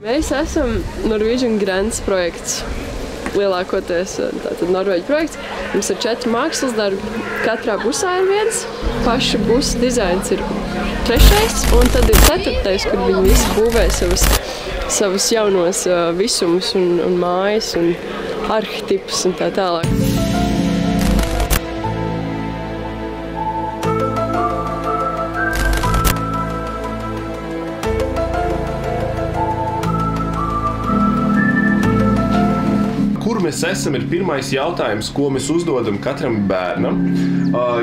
Mēs esam Norwegian Grants projekts. Lielākoties tātad Norvēģi projekts. Mums ir 4 mākslas darbi. Katrā busā ir viens. Paša busa dizains ir 3. un tad ir 4. kur viņi visi būvē savus jaunos visumus un mājas un arhetipus un tā tālāk. Kur mēs esam, ir pirmais jautājums, ko mēs uzdodam katram bērnam,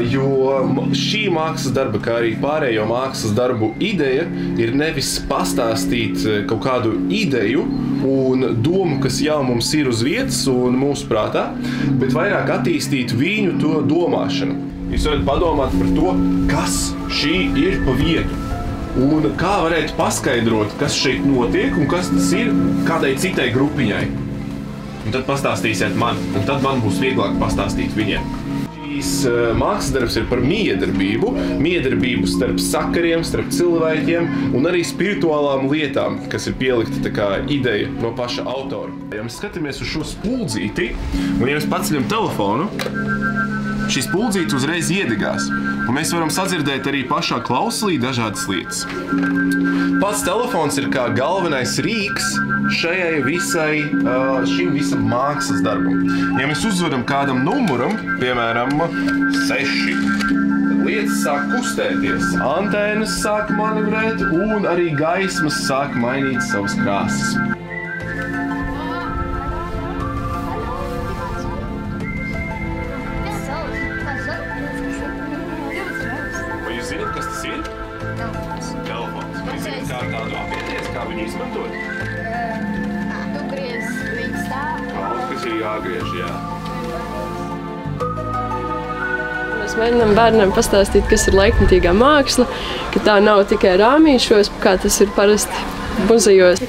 jo šī mākslas darba, kā arī pārējo mākslas darbu ideja ir nevis pastāstīt kaut kādu ideju un domu, kas jau mums ir uz vietas un mūsu prātā, bet vairāk attīstīt viņu to domāšanu. Jūs varat padomāt par to, kas šī ir pa vietu un kā varētu paskaidrot, kas šeit notiek un kas tas ir kādai citai grupiņai. Un tad pastāstīsiet man, un tad man būs vieglāk pastāstīt viņiem. Šīs mākslas darbs ir par miedarbību starp sakariem, starp cilvēkiem un arī spirituālām lietām, kas ir pielikta tā kā ideja no paša autora. Ja mēs skatāmies uz šo spuldzīti, un ja mēs paceļam telefonu, šī spuldzīte uzreiz iedegās, un mēs varam sadzirdēt arī pašā klausulī dažādas lietas. Pats telefons ir kā galvenais rīks šim visam mākslas darbam. Ja mēs uzvedam kādam numuram, piemēram 6, tad lietas sāk kustēties, antēnas sāk manevrēt un arī gaismas sāk mainīt savas krāsas. Vai jūs zināt, kas tas ir? Telefons. Vai zināt, kā tādu apieties, kā viņu izmantot? Kas ir jāgriež, jā. Mēs mēģinām bērniem pastāstīt, kas ir laikmetīgā māksla, ka tā nav tikai rāmīšos, kā tas ir parasti muzejos.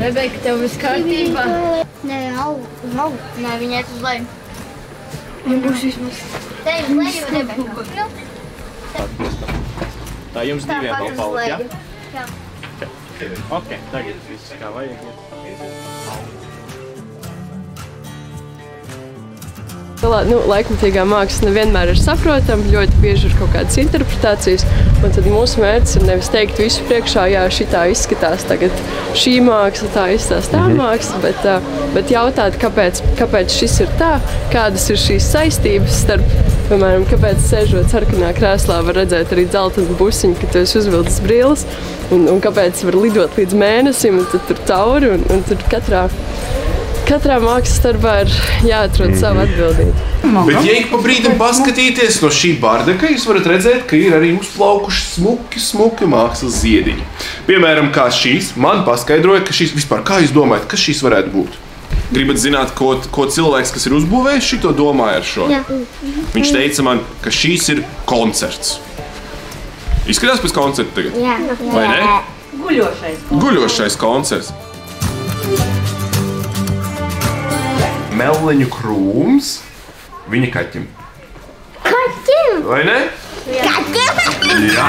Rebeka, tev viss kārtībā? Nē, nav. Nē, viņa iet uz leju. Viņa būs vismaz. Te uz leju, Rebeka. Tā jums diviem vēl palikt, ja? Jā. Ok, tagad viss kā vajag. Laikmetīgā māksla nevienmēr ir saprotama, ļoti bieži ir kaut kādas interpretācijas, un tad mūsu mērķis ir nevis teikt visu priekšā, jā, šitā izskatās tagad šī māksla, tā izskatās tā māksla, bet jautāt, kāpēc šis ir tā, kādas ir šīs saistības starp, piemēram, kāpēc sēžot sarkanā krēslā var redzēt arī dzeltenu busiņu, ka tu esi uzvilcis brilles, un kāpēc var lidot līdz mēnesim, un tad tur tauri, un tur katrā mākslas darbā ir jāatrod savu atbildību. Bet, ja ik pa brīdim paskatīties no šī bardaka, jūs varat redzēt, ka ir arī uzplaukuši smuki mākslas ziediņi. Piemēram, kā šīs, man paskaidroja, ka šīs vispār, kā jūs domājat, kas šīs varētu būt? Gribat zināt, ko cilvēks, kas ir uzbūvējis, šito domāja ar šo? Jā. Viņš teica man, ka šīs ir koncerts. Izskatās pēc koncerta tagad? Jā. Vai ne? Guļošais koncerts. Melleņu krūms viņa kaķim. Kaķim? Vai ne? Kaķim? Jā.